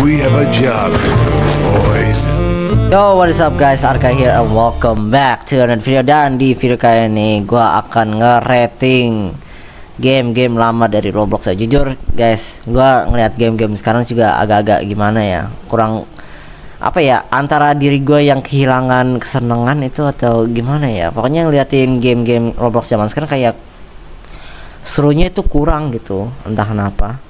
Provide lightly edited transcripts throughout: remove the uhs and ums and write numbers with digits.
We have a job, boys. Yo, what is up guys, Arka here and welcome back to another video. Dan di video kali ini gua akan nge-rating game-game lama dari Roblox ya. Jujur guys, gua ngeliat game-game sekarang juga agak-agak gimana ya, kurang apa ya, antara diri gue yang kehilangan kesenangan itu atau gimana ya. Pokoknya ngeliatin game-game Roblox zaman sekarang kayak serunya itu kurang gitu, entah kenapa.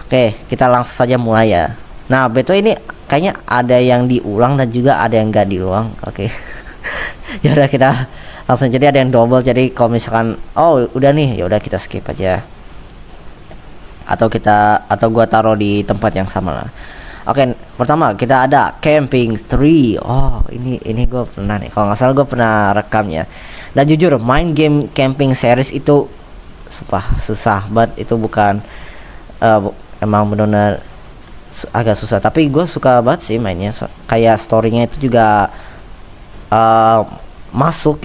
Oke, kita langsung saja mulai ya. Nah, betul, ini kayaknya ada yang diulang dan juga ada yang nggak diulang. Oke. Ya udah, kita langsung, jadi ada yang double. Jadi kalau misalkan oh udah nih, ya udah kita skip aja. Atau gua taruh di tempat yang sama lah. Oke, pertama kita ada Camping 3. Oh, ini gue pernah nih. Kalau nggak salah gue pernah rekamnya. Dan jujur, main game camping series itu susah banget. Itu bukan emang benar-benar agak susah. Tapi gue suka banget sih mainnya. Kayak storynya itu juga masuk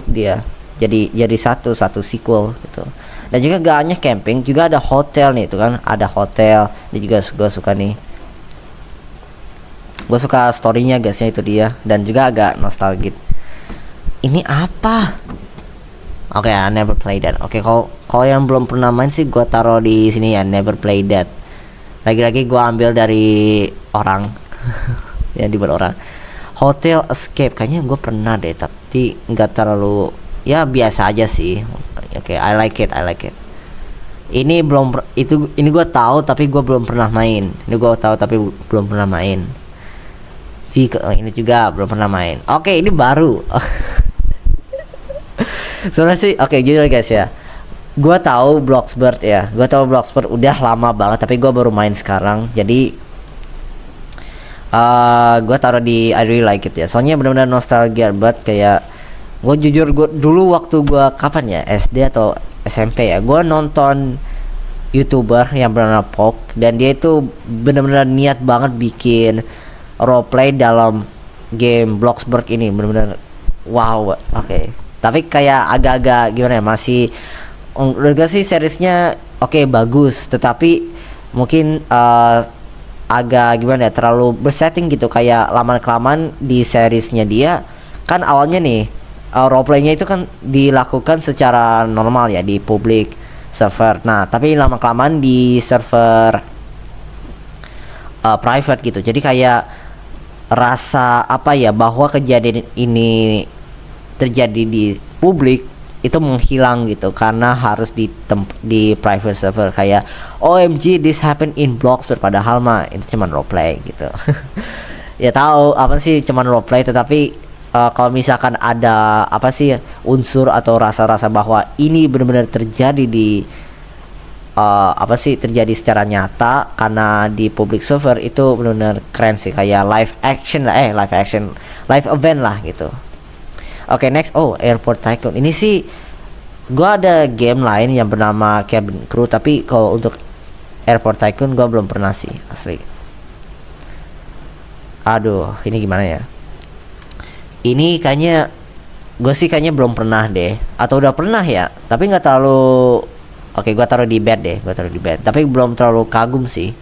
dia. Jadi satu sequel gitu. Dan juga gak hanya camping, juga ada hotel nih, itu kan ada hotel. Dia juga gue suka nih. Gue suka storynya guysnya, itu dia. Dan juga agak nostalgic. Ini apa? Oke, I never play that. Oke, kalau yang belum pernah main sih gue taruh di sini ya, never play that. Lagi-lagi gue ambil dari orang. Ya, dibuat orang. Hotel Escape kayaknya gue pernah deh, tapi nggak terlalu, ya biasa aja sih. Oke, I like it. Ini ini gue tahu tapi gue belum pernah main. Ini juga belum pernah main. Oke, ini baru. Soalnya sih, oke, jujur guys ya, gue tahu Bloxburg ya. Gue tahu Bloxburg udah lama banget, tapi gue baru main sekarang. Jadi gue taruh di I really like it ya. Soalnya benar-benar nostalgia banget. Kayak gue jujur, gue dulu waktu gue kapan ya, SD atau SMP ya, gue nonton YouTuber yang bernama Pok, dan dia itu benar-benar niat banget bikin roleplay dalam game Bloxburg ini. Benar-benar wow. Oke. Tapi kayak agak-agak gimana ya, masih menurut gue sih seriesnya oke, bagus, tetapi mungkin agak gimana ya, terlalu bersetting gitu. Kayak lama-kelamaan di seriesnya dia kan awalnya nih roleplaynya itu kan dilakukan secara normal ya di public server. Nah, tapi lama-kelamaan di server private gitu. Jadi kayak rasa apa ya, bahwa kejadian ini terjadi di publik itu menghilang gitu, karena harus di private server. Kayak OMG, this happened in Bloxburg, padahal mah itu cuman roleplay gitu. Ya tahu apa sih, cuman roleplay, tetapi kalau misalkan ada apa sih unsur atau rasa-rasa bahwa ini benar-benar terjadi di terjadi secara nyata karena di public server, itu benar-benar keren sih. Kayak live event lah gitu. Oke, next, Airport Tycoon. Ini sih gua ada game lain yang bernama Cabin Crew, tapi kalau untuk Airport Tycoon gua belum pernah sih, asli. Aduh, ini gimana ya? Ini kayaknya kayaknya belum pernah deh, atau udah pernah ya, tapi nggak terlalu. Oke, gua taruh di bed deh, tapi belum terlalu kagum sih.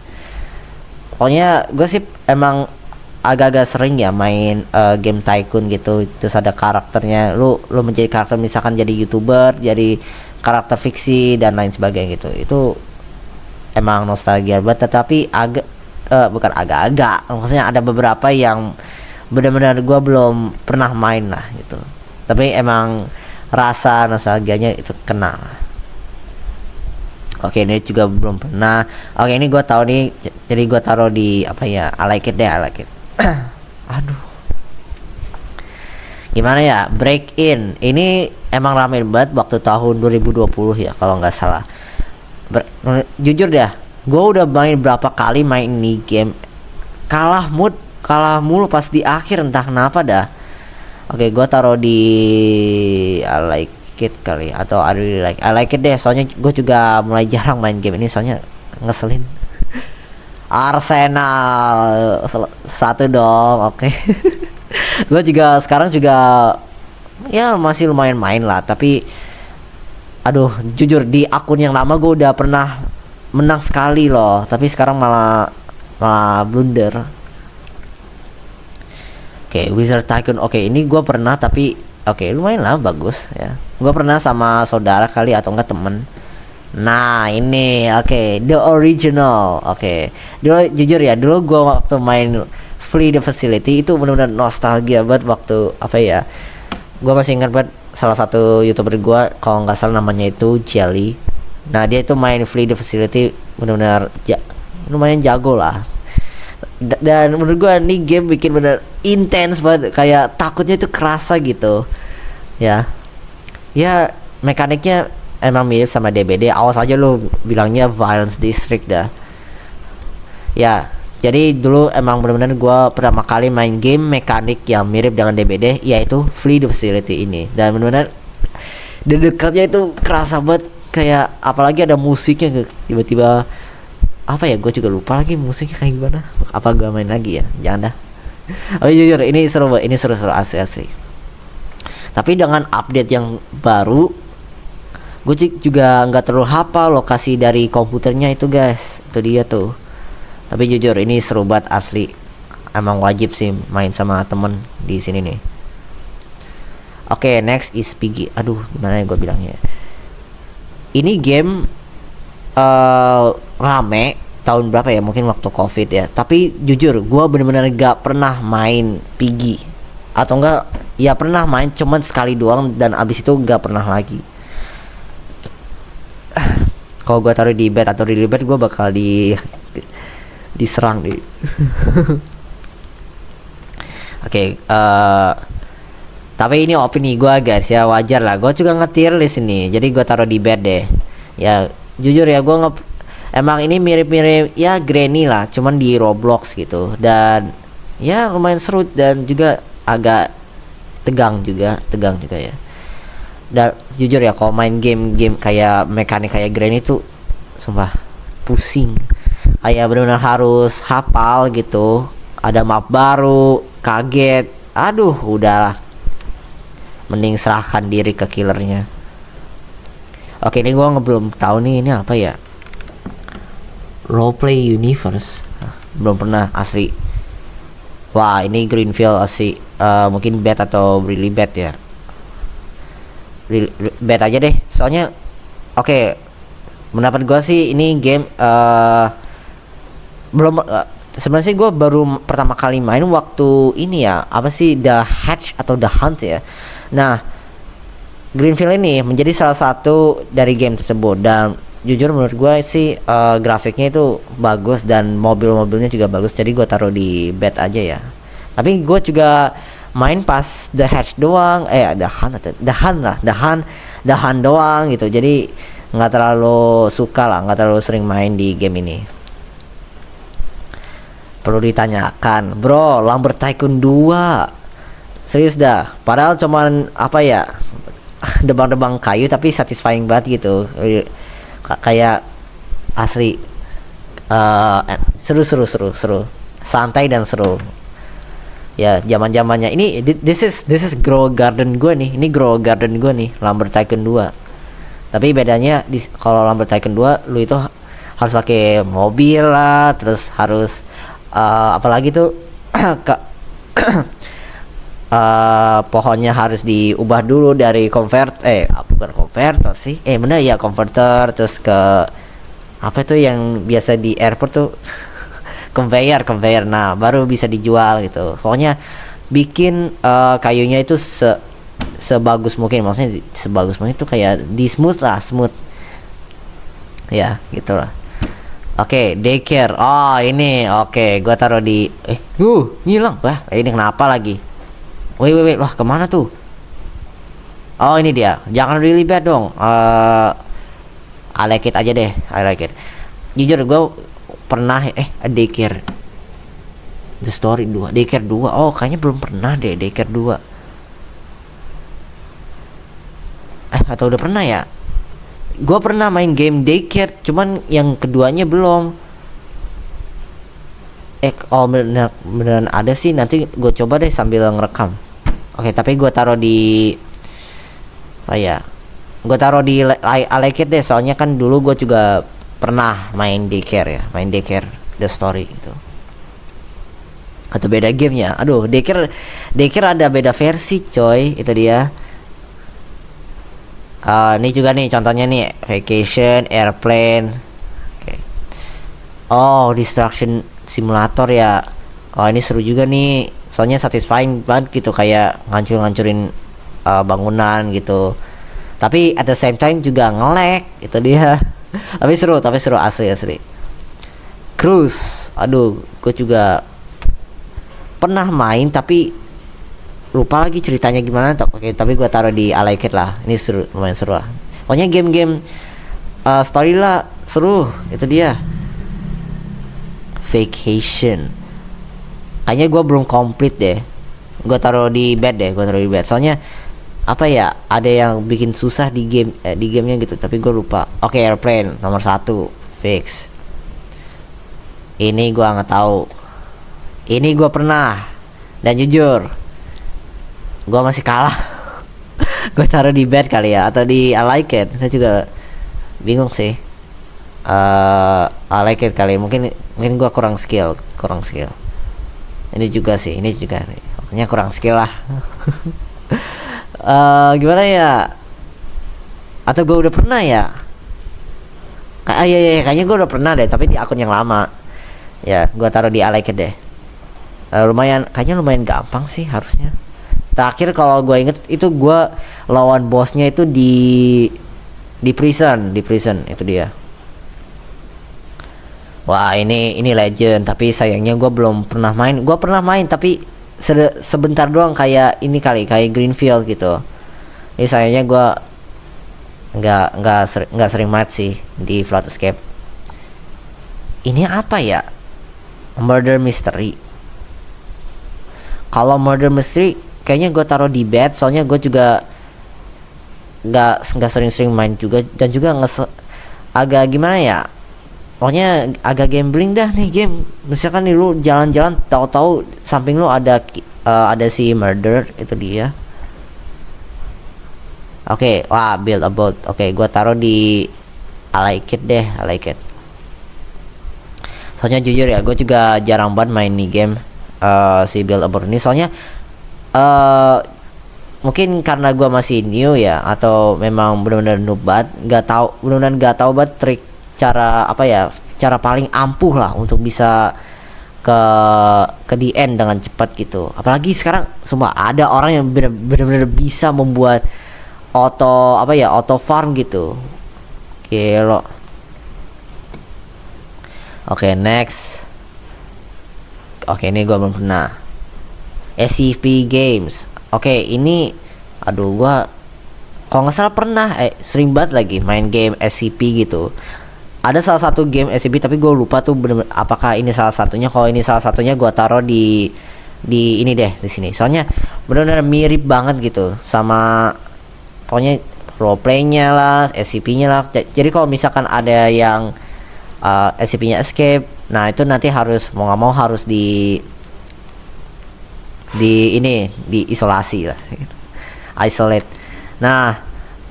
Pokoknya gue sih emang agak-agak sering ya main game tycoon gitu. Terus ada karakternya, lu menjadi karakter, misalkan jadi YouTuber, jadi karakter fiksi dan lain sebagainya gitu. Itu emang nostalgia banget, tetapi bukan agak-agak, maksudnya ada beberapa yang benar-benar gua belum pernah main lah gitu. Tapi emang rasa nostalgianya itu kena. Oke, ini juga belum pernah. Oke, ini gua tahu nih, jadi gua taruh di apa ya, I like it. Aduh, gimana ya, Break In. Ini emang rame banget waktu tahun 2020 ya kalau nggak salah. Jujur deh, gue udah main berapa kali main ini game, kalah mulu pas di akhir, entah kenapa dah. Oke, gue taruh di I like it kali, atau I really like. I like it deh, soalnya gue juga mulai jarang main game ini, soalnya ngeselin. Arsenal 1 dong. Oke. Gue juga sekarang juga ya masih lumayan main lah, tapi aduh, jujur di akun yang lama gue udah pernah menang sekali loh, tapi sekarang malah malah blunder. Oke, Wizard Tycoon. Oke, ini gue pernah tapi oke, lumayan lah bagus ya. Gue pernah sama saudara kali atau enggak temen. Nah ini oke, the original. Oke, dulu jujur ya, dulu gue waktu main Flee the Facility itu benar-benar nostalgia banget waktu apa ya. Gue masih ingat banget salah satu youtuber gue, kalau nggak salah namanya itu Jelly. Nah dia itu main Flee the Facility benar-benar lumayan jago lah. Dan menurut gue nih game bikin bener intens banget, kayak takutnya itu kerasa gitu ya. Ya mekaniknya emang mirip sama DBD. Awas aja lu bilangnya Violence District dah ya. Jadi dulu emang bener-bener gue pertama kali main game mekanik yang mirip dengan DBD, yaitu Flee the Facility ini. Dan bener-bener dekatnya itu kerasa banget, kayak apalagi ada musiknya tiba-tiba apa ya, gue juga lupa lagi musiknya kayak gimana. Apa gue main lagi ya, jangan dah. Oh jujur ini seru banget, ini seru-seru asli. Tapi dengan update yang baru, gue juga nggak terlalu hafal lokasi dari komputernya itu guys. Itu dia tuh. Tapi jujur ini seru banget asli. Emang wajib sih main sama temen di sini nih. Oke, next is Piggy. Aduh, gimana ya gue bilangnya. Ini game rame tahun berapa ya, mungkin waktu COVID ya. Tapi jujur gue bener-bener gak pernah main Piggy. Atau enggak, ya pernah main cuman sekali doang, dan abis itu gak pernah lagi. Kalau gue taruh di bed atau di bed, gue bakal diserang nih. Oke, tapi ini opini gue guys ya, wajar lah. Gue juga nge-tier list ini, jadi gue taruh di bed deh. Ya jujur ya, gue emang ini mirip-mirip ya Granny lah, cuman di Roblox gitu. Dan ya lumayan seru dan juga agak tegang juga ya. Dan jujur ya, kalau main game kayak mekanik kayak Granny tuh sumpah pusing. Kayak benar-benar harus hafal gitu. Ada map baru, kaget. Aduh, udahlah. Mending serahkan diri ke killernya. Oke, ini gua belum tahu nih ini apa ya. Roleplay Universe. Belum pernah asli. Wah, ini Greenfield asli. Mungkin bad atau really bad ya. Bad aja deh. Soalnya oke, mendapat gua sih ini game belum sebenarnya sih gue baru pertama kali main waktu ini ya, apa sih, The Hatch atau The Hunt ya. Nah, Greenfield ini menjadi salah satu dari game tersebut, dan jujur menurut gue sih grafiknya itu bagus dan mobil-mobilnya juga bagus, jadi gue taruh di bed aja ya. Tapi gue juga main pas The Hatch doang, The Hunt atau The Hunt doang gitu, jadi nggak terlalu suka lah, nggak terlalu sering main di game ini. Perlu ditanyakan, bro, Lumber Tycoon 2 serius dah, padahal cuman apa ya, debang-debang kayu tapi satisfying banget gitu. Kayak asli seru, santai dan seru ya. Zaman-zamannya ini, this is Grow Garden gue nih, Lumber Tycoon 2. Tapi bedanya kalau Lumber Tycoon 2 lu itu harus pakai mobil lah, terus harus apalagi tuh pohonnya harus diubah dulu dari bukan konverter sih, bener ya, konverter, terus ke apa tuh yang biasa di airport tuh conveyor, nah baru bisa dijual gitu. Pokoknya bikin kayunya itu sebagus mungkin, maksudnya sebagus mungkin tuh kayak di smooth ya gitulah. Oke, daycare. Oh, ini. Oke, gua taruh di ngilang. Wah, ini kenapa lagi? Wait. Wah, kemana tuh? Oh, ini dia. Jangan really bad dong. I like it aja deh. I like it. Jujur gua pernah daycare. The Story 2. Daycare 2. Oh, kayaknya belum pernah deh daycare 2. Atau udah pernah ya? Gue pernah main game daycare, cuman yang keduanya belum. Beneran ada sih, nanti gue coba deh sambil ngerekam. Oke, tapi gue taruh di gue taruh di I like it deh, soalnya kan dulu gue juga pernah main daycare The Story gitu. atau beda gamenya. Aduh, dekir ada beda versi coy, itu dia. Ini juga nih contohnya nih, vacation, airplane. Oke. Oh, destruction simulator ya. Oh, ini seru juga nih. Soalnya satisfying banget gitu, kayak ngancurin bangunan gitu. Tapi at the same time juga nge-lag, itu dia. tapi seru asli. Cruise. Aduh, gue juga pernah main tapi lupa lagi ceritanya gimana. Oke, tapi gue taruh di alike lah. Ini seru, lumayan seru lah. Pokoknya game-game story lah seru. Itu dia. Vacation. Kayaknya gue belum komplit deh. Gue taruh di bed. Soalnya apa ya? Ada yang bikin susah di gamenya gitu. Tapi gue lupa. Oke, airplane nomor 1 fix. Ini gue nggak tahu. Ini gue pernah. Dan jujur, gue masih kalah. Gue taruh di bed kali ya, atau di I like it. Saya juga bingung sih. I like it kali. Mungkin gue kurang skill. Ini juga pokoknya kurang skill lah. Gimana ya? Atau gue udah pernah ya? Kayaknya gue udah pernah deh, tapi di akun yang lama. Ya, gue taruh di I like it deh. Kayaknya lumayan gampang sih harusnya. Terakhir kalau gue inget itu gue lawan bosnya itu di prison itu dia. Wah, ini legend, tapi sayangnya gue belum pernah main. Gue pernah main tapi sebentar doang, kayak ini kali, kayak Greenfield gitu. Ini sayangnya gue nggak sering main sih di Flood Escape. Ini apa ya? Murder mystery. Kalau murder mystery kayaknya gue taruh di bed, soalnya gue juga nggak sering-sering main juga, dan juga agak gimana ya, pokoknya agak gambling dah nih game. Misalkan nih lu jalan-jalan, tahu-tahu samping lu ada si murder, itu dia. Oke, wah, build a boat. Oke, gue taruh di I like it deh, I like it. Soalnya jujur ya, gue juga jarang banget main nih game si build a boat ini. Soalnya mungkin karena gue masih new ya, atau memang benar-benar noob banget, nggak tahu banget trik cara paling ampuh lah untuk bisa ke the end dengan cepat gitu. Apalagi sekarang semua ada orang yang benar-benar bisa membuat auto farm gitu. Gila. Oke, next. Oke, ini gue belum pernah. SCP Games. Oke, ini aduh, gua kalau nggak salah pernah sering banget lagi main game SCP gitu. Ada salah satu game SCP tapi gue lupa tuh bener-bener apakah ini salah satunya. Kalau ini salah satunya, gue taruh di ini deh, di sini. Soalnya benar-benar mirip banget gitu sama, pokoknya roleplaynya lah, SCP-nya lah. Jadi kalau misalkan ada yang SCP-nya escape, nah itu nanti harus mau nggak mau harus di isolasi lah, isolate. Nah,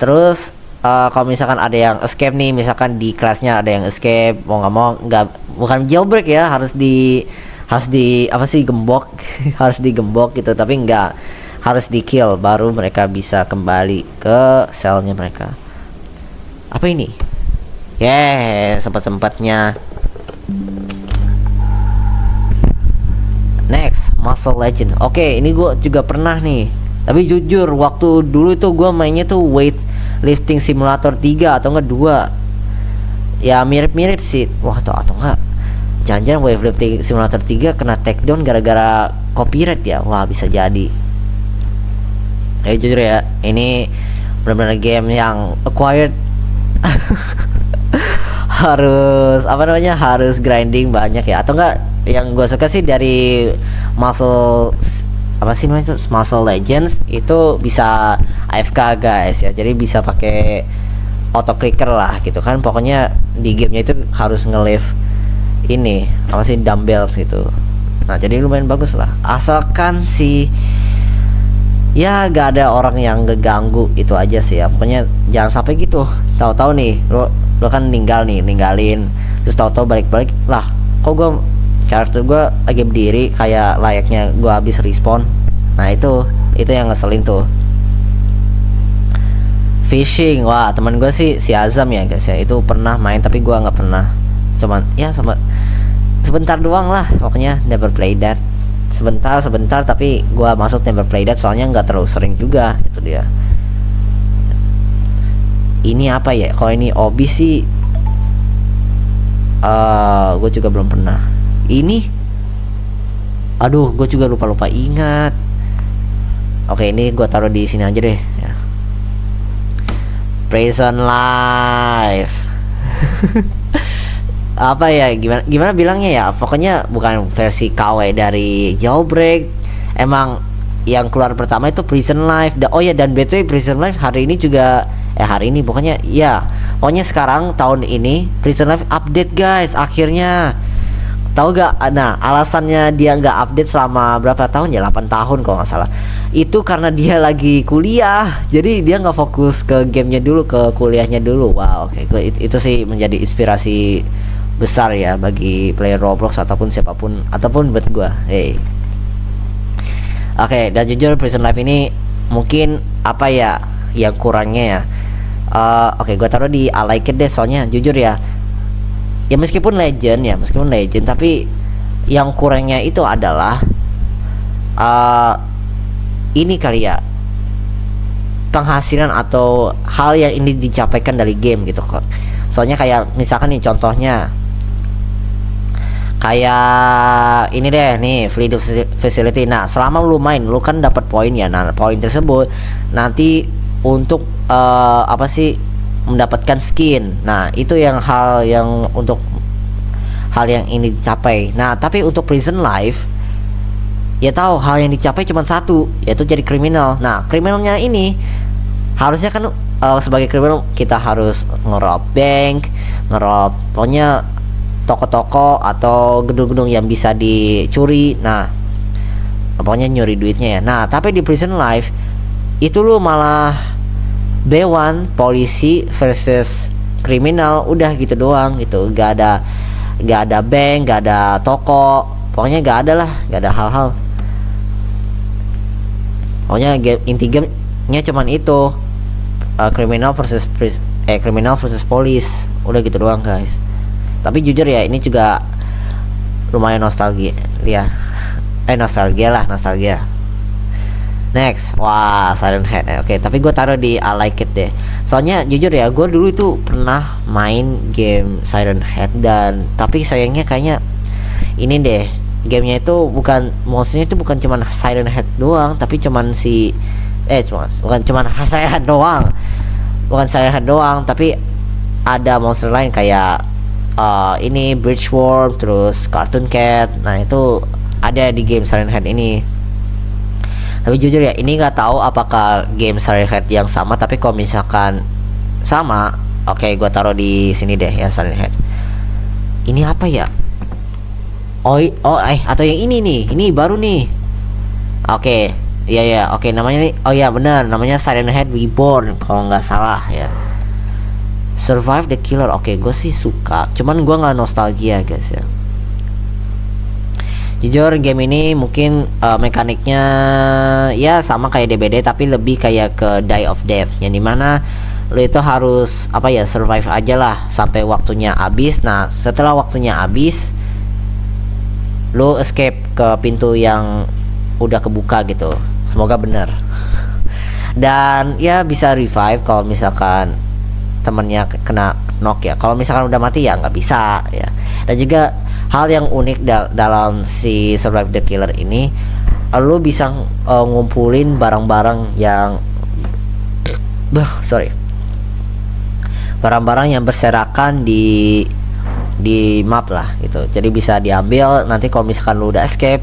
terus kalau misalkan ada yang escape nih, misalkan di kelasnya ada yang escape, mau nggak mau, bukan jailbreak ya, harus di gembok. Harus digembok gitu, tapi nggak harus di kill, baru mereka bisa kembali ke selnya mereka. Apa ini? Sempat-sempatnya. Next, Muscle Legend. Oke, ini gue juga pernah nih. Tapi jujur, waktu dulu itu gue mainnya tuh Weightlifting Simulator 3 atau enggak 2. Ya mirip-mirip sih. Wah, atau enggak, jangan-jangan Weightlifting Simulator 3 kena takedown gara-gara copyright ya. Wah, bisa jadi. Jujur ya, ini benar-benar game yang acquired. harus grinding banyak ya, atau enggak. Yang gue suka sih dari Muscle Legends itu bisa AFK guys ya, jadi bisa pakai auto clicker lah gitu kan. Pokoknya di gamenya itu harus nge-lift ini dumbbells gitu. Nah, jadi lumayan bagus lah, asalkan sih ya gak ada orang yang ngeganggu, itu aja sih ya. Pokoknya jangan sampai gitu, tahu-tahu nih lo kan ninggalin, terus tahu-tahu balik-balik lah, kok gue character gue lagi berdiri kayak layaknya gue habis respawn. Nah itu yang ngeselin tuh. Fishing, wah teman gue sih si Azam ya guys ya, itu pernah main tapi gue nggak pernah, cuman ya sama sebentar doang lah, pokoknya never play that. Sebentar tapi gue masuk never play that soalnya nggak terlalu sering juga, itu dia. Ini apa ya, kalau ini obi sih gue juga belum pernah. Ini aduh gue juga lupa ingat. Oke, ini gue taruh di sini aja deh ya. Prison Life. Apa ya, gimana bilangnya ya, pokoknya bukan versi KW dari Jailbreak. Emang yang keluar pertama itu Prison Life. Oh ya, dan BTW Prison Life hari ini juga pokoknya sekarang tahun ini Prison Life update guys akhirnya. Tahu gak? Nah, alasannya dia nggak update selama berapa tahun ya? 8 tahun kalau nggak salah. Itu karena dia lagi kuliah, jadi dia nggak fokus ke gamenya dulu, ke kuliahnya dulu. Wow, oke. Itu sih menjadi inspirasi besar ya bagi player Roblox ataupun siapapun, ataupun buat gua. Hey. Oke, dan jujur Prison Life ini mungkin apa ya yang kurangnya ya. Oke, gua taruh di I like it deh, soalnya jujur ya. Ya meskipun legend tapi yang kurangnya itu adalah ini kali ya, penghasilan atau hal yang ini dicapaikan dari game gitu kok. Soalnya kayak misalkan nih contohnya kayak ini deh nih, Fleet Facility. Nah, selama lu main lu kan dapat poin ya. Nah, poin tersebut nanti untuk apa sih, mendapatkan skin. Nah, itu yang hal yang ini dicapai. Nah, tapi untuk Prison Life ya tahu hal yang dicapai cuma satu, yaitu jadi kriminal. Nah, kriminalnya ini harusnya kan sebagai kriminal kita harus ngerob bank, pokoknya toko-toko atau gedung-gedung yang bisa dicuri. Nah, pokoknya nyuri duitnya ya. Nah, tapi di Prison Life itu lu malah B1 polisi versus kriminal, udah gitu doang gitu. Gak ada bank, gak ada toko, pokoknya gak ada hal-hal. Pokoknya inti gamenya cuman itu, kriminal versus polis, udah gitu doang guys. Tapi jujur ya, ini juga lumayan nostalgia ya. Nostalgia. Next, wah Siren Head. Oke, tapi gue taruh di I like it deh. Soalnya jujur ya, gue dulu itu pernah main game Siren Head, dan tapi sayangnya kayaknya ini deh, gamenya itu maksudnya itu bukan cuman Siren Head doang, tapi cuman bukan cuman Siren Head doang, tapi ada monster lain kayak ini Bridgeworm, terus Cartoon Cat. Nah, itu ada di game Siren Head ini. Tapi jujur ya, ini nggak tahu apakah game Siren Head yang sama. Tapi kalau misalkan sama, oke, gue taruh di sini deh ya, Siren Head. Ini apa ya? Atau yang ini nih, ini baru nih. Oke, ya, oke, namanya nih. Oh ya benar, namanya Siren Head Reborn kalau nggak salah ya. Survive the Killer. Oke, gue sih suka, cuman gue nggak nostalgia guys ya. Jujur game ini mungkin mekaniknya ya sama kayak DBD, tapi lebih kayak ke Die of Death, yang dimana lo itu harus survive aja lah sampai waktunya habis. Nah, setelah waktunya habis lo escape ke pintu yang udah kebuka gitu, semoga bener. Dan ya bisa revive kalau misalkan temennya kena knock ya. Kalau misalkan udah mati ya nggak bisa ya. Dan juga hal yang unik dalam si Survive the Killer ini, lo bisa ngumpulin barang-barang yang barang-barang yang berserakan di map lah gitu. Jadi bisa diambil nanti kalau misalkan lo udah escape,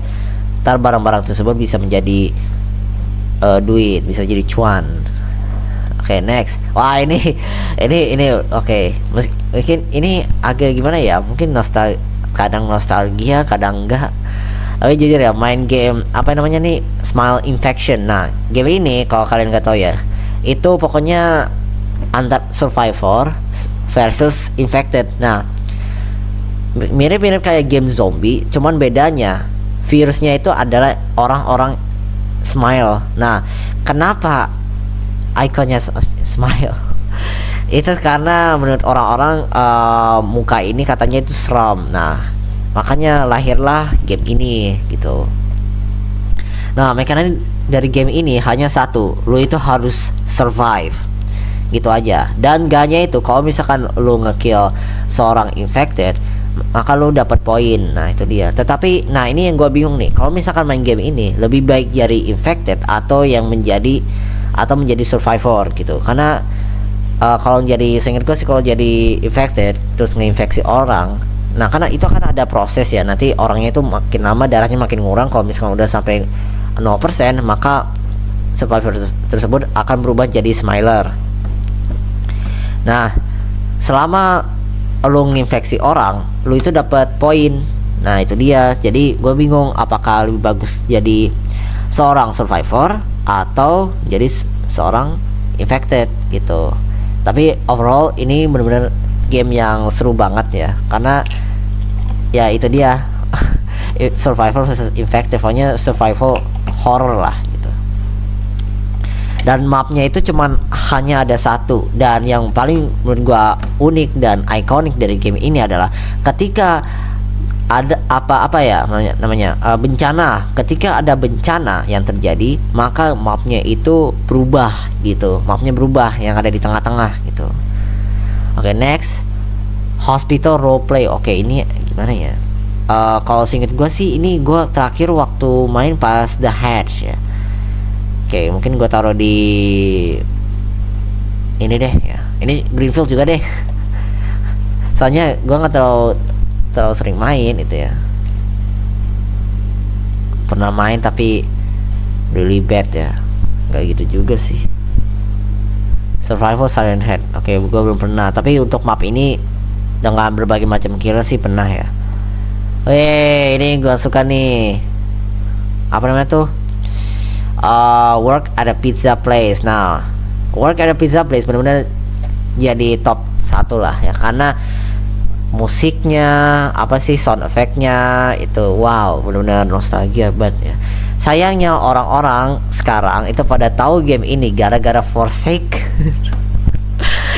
ntar barang-barang tersebut bisa menjadi duit, bisa jadi cuan. Oke, next. Wah, ini oke. Mungkin ini agak gimana ya? Mungkin kadang nostalgia, kadang enggak. Tapi jujur ya, main game apa namanya nih, Smile Infection. Nah, game ini kalau kalian nggak tahu ya, itu pokoknya antar survivor versus infected. Nah, mirip-mirip kayak game zombie, cuman bedanya virusnya itu adalah orang-orang smile. Nah, kenapa ikonnya smile? Itu karena menurut orang-orang muka ini katanya itu seram. Nah, makanya lahirlah game ini gitu. Nah, mekanik dari game ini hanya satu, lu itu harus survive gitu aja. Dan gaknya itu kalau misalkan lu ngekill seorang infected, maka lu dapat poin. Nah, itu dia. Tetapi nah ini yang gua bingung nih, kalau misalkan main game ini lebih baik jadi infected atau menjadi survivor gitu. Karena kalau jadi, seingat gue sih, kalau jadi infected terus ngeinfeksi orang, nah karena itu akan ada proses ya, nanti orangnya itu makin lama darahnya makin ngurang. Kalau misalkan udah sampai 0%, maka survivor tersebut akan berubah jadi smiler. Nah, selama lu nginfeksi orang, lu itu dapat poin. Nah, itu dia. Jadi gue bingung apakah lebih bagus jadi seorang survivor atau jadi seorang infected gitu. Tapi overall ini benar-benar game yang seru banget ya, karena ya itu dia. Survival versus infected, pokoknya survival horror lah gitu. Dan mapnya itu cuman hanya ada satu, dan yang paling menurut gua unik dan ikonik dari game ini adalah ketika ada bencana. Ketika ada bencana yang terjadi, maka mapnya itu berubah gitu. Mapnya berubah yang ada di tengah-tengah gitu. Oke, next, hospital roleplay. Oke, ini gimana ya? Kalau seinget gue sih, ini gue terakhir waktu main pas The Hatch ya. Oke, mungkin gue taruh di ini deh ya. Ini Greenfield juga deh. Soalnya gue nggak terlalu sering main itu ya. Pernah main tapi really bad ya. Nggak gitu juga sih. Survival Siren Head. Oke, gue belum pernah. Tapi untuk map ini dengan berbagai macam killer sih pernah ya. Ini gue suka nih. Apa namanya tuh? Work at a pizza place. Nah, work at a pizza place benar-benar jadi top 1 lah ya, karena musiknya, sound effect-nya itu wow, benar-benar nostalgia banget ya. Sayangnya orang-orang sekarang itu pada tahu game ini gara-gara Forsake.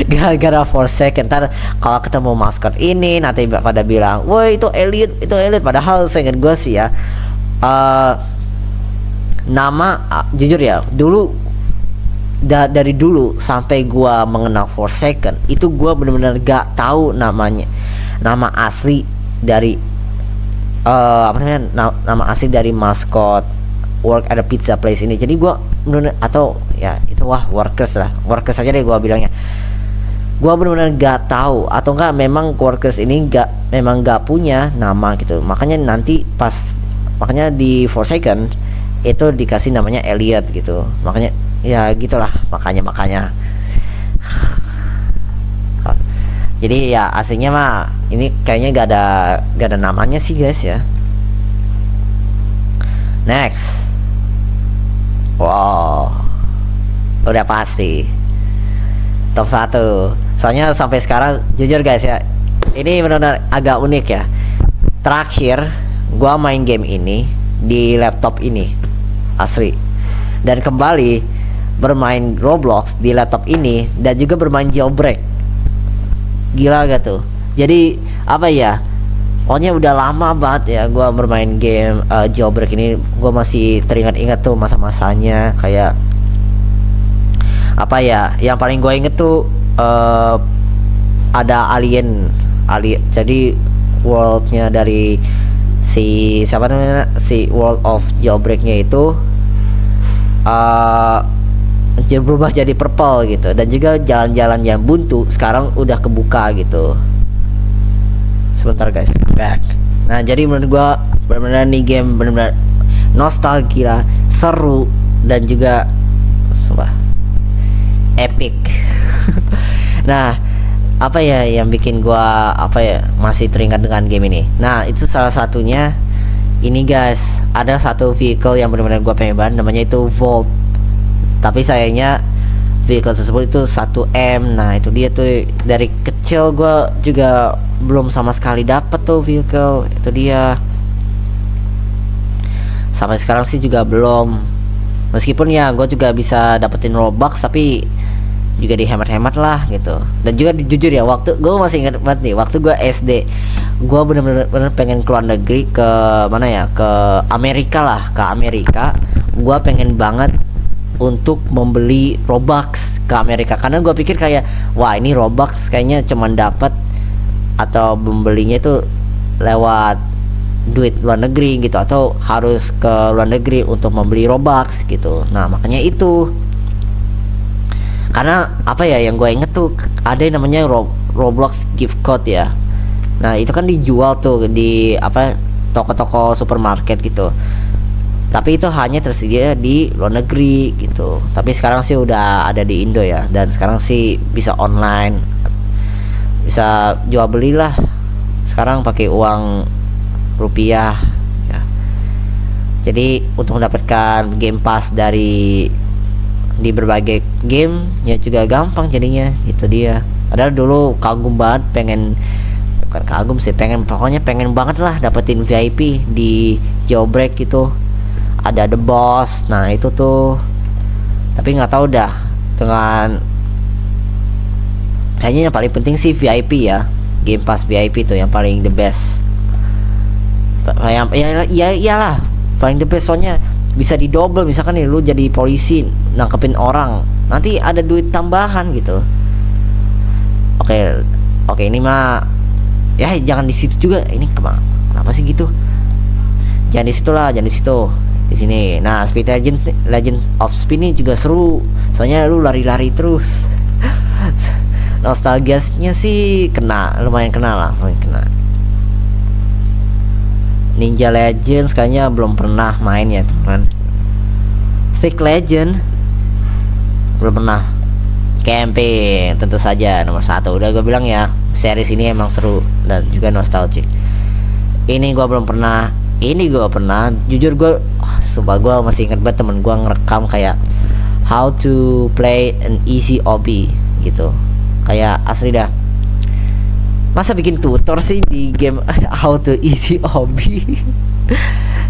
Gara-gara Forsake, ntar kalau ketemu maskot ini nanti pada bilang, woi itu elite, padahal seingat gue sih ya, jujur ya, dulu dari dulu sampai gue mengenal Forsaken itu gue benar-benar gak tahu nama asli dari nama asli dari maskot Work at a Pizza Place ini. Jadi gue bener-bener, atau ya itu workers aja deh gue bilangnya. Gue benar-benar gak tahu, atau enggak memang workers ini memang gak punya nama gitu. Makanya di Forsaken itu dikasih namanya Elliot gitu. Makanya ya gitulah, makanya jadi ya aslinya mah ini kayaknya gak ada namanya sih guys ya. Next, wow, udah pasti top 1. Soalnya sampai sekarang jujur guys ya, ini benar-benar agak unik ya. Terakhir gua main game ini di laptop ini asli, dan kembali bermain Roblox di laptop ini, dan juga bermain jailbreak. Gila gak tuh? Jadi apa ya, pokoknya udah lama banget ya gua bermain game jailbreak ini. Gua masih teringat-ingat tuh masa-masanya, kayak apa ya, yang paling gue inget tuh ada alien. Jadi worldnya dari si world of jailbreaknya itu berubah jadi purple gitu, dan juga jalan-jalan yang buntu sekarang udah kebuka gitu. Sebentar guys, back. Nah, jadi menurut gue benar-benar nih game benar-benar nostalgia, seru, dan juga sumpah epic. Nah, apa ya yang bikin gua masih teringat dengan game ini? Nah, itu salah satunya ini guys, ada satu vehicle yang benar-benar gua pengen banget, namanya itu Volt. Tapi sayangnya vehicle tersebut itu 1M. Nah itu dia tuh, dari kecil gue juga belum sama sekali dapet tuh vehicle itu dia. Sampai sekarang sih juga belum, meskipun ya gue juga bisa dapetin Robux tapi juga dihemat-hemat lah gitu. Dan juga jujur ya, waktu gue masih ingat banget nih, waktu gue SD gue bener-bener pengen keluar negeri, ke mana ya, ke Amerika lah, ke Amerika. Gue pengen banget untuk membeli Robux ke Amerika, karena gue pikir kayak, wah ini Robux kayaknya cuman dapat atau membelinya itu lewat duit luar negeri gitu, atau harus ke luar negeri untuk membeli Robux gitu. Nah makanya itu, karena apa ya, yang gue inget tuh ada yang namanya Roblox gift code ya. Nah itu kan dijual tuh di apa, toko-toko supermarket gitu, tapi itu hanya tersedia di luar negeri gitu. Tapi sekarang sih udah ada di Indo ya, dan sekarang sih bisa online, bisa jual beli lah sekarang pakai uang rupiah ya. Jadi untuk mendapatkan game pass di berbagai game ya juga gampang jadinya, itu dia. Padahal dulu kagum banget, bukan kagum sih, pokoknya pengen banget lah dapetin VIP di Jailbreak gitu, ada The Boss. Nah itu tuh, tapi nggak tahu dah, dengan kayaknya yang paling penting sih VIP ya, Game Pass VIP tuh yang paling the best. Iyalah paling the best, soalnya bisa didouble. Misalkan nih lu jadi polisi nangkepin orang, nanti ada duit tambahan gitu. Oke, ini mah ya jangan di situ juga. Ini kenapa sih gitu? Jangan di situ lah, jangan di situ. Di sini. Nah, Legend of Speed ini juga seru. Soalnya lu lari-lari terus. Nostalgianya sih lumayan kena. Ninja Legends kayaknya belum pernah main ya teman. Stick Legend belum pernah. Camping tentu saja nomor 1. Udah gue bilang ya, series ini emang seru dan juga nostalgic. Ini gue belum pernah. Ini gue pernah. Jujur gue, sumpah gue masih inget banget temen gue ngerekam kayak how to play an easy obby gitu. Kayak asli dah. Masa bikin tutor sih di game how to easy obby.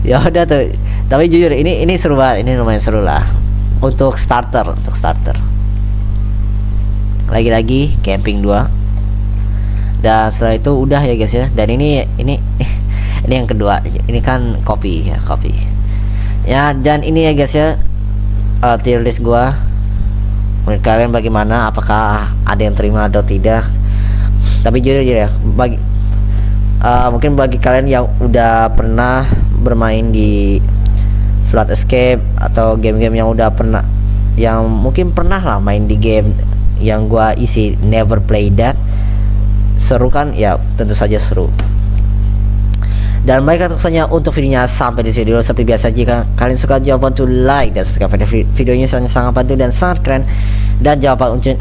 Ya udah tuh. Tapi jujur ini seru banget. Ini lumayan seru lah. Untuk starter. Lagi-lagi camping 2. Dan setelah itu udah ya guys ya. Dan ini yang kedua. Ini kan kopi. Ya, dan ini ya guys ya, tier list gua. Menurut kalian bagaimana? Apakah ada yang terima atau tidak? Tapi jujur ya, mungkin bagi kalian yang udah pernah bermain di Flood Escape atau game-game yang mungkin pernah lah main di game yang gua isi Never Play That, seru kan? Ya tentu saja seru. Dan baiklah tentunya untuk videonya sampai di sini dulu. Seperti biasa, jika kalian suka jangan lupa untuk like dan subscribe videonya, sangat bantu dan sangat keren. Dan jangan lupa untuk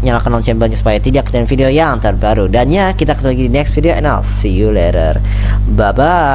nyalakan lonceng belnya supaya tidak ketinggalan video yang terbaru. Dan ya, kita ketemu lagi di next video and I'll see you later. Bye bye.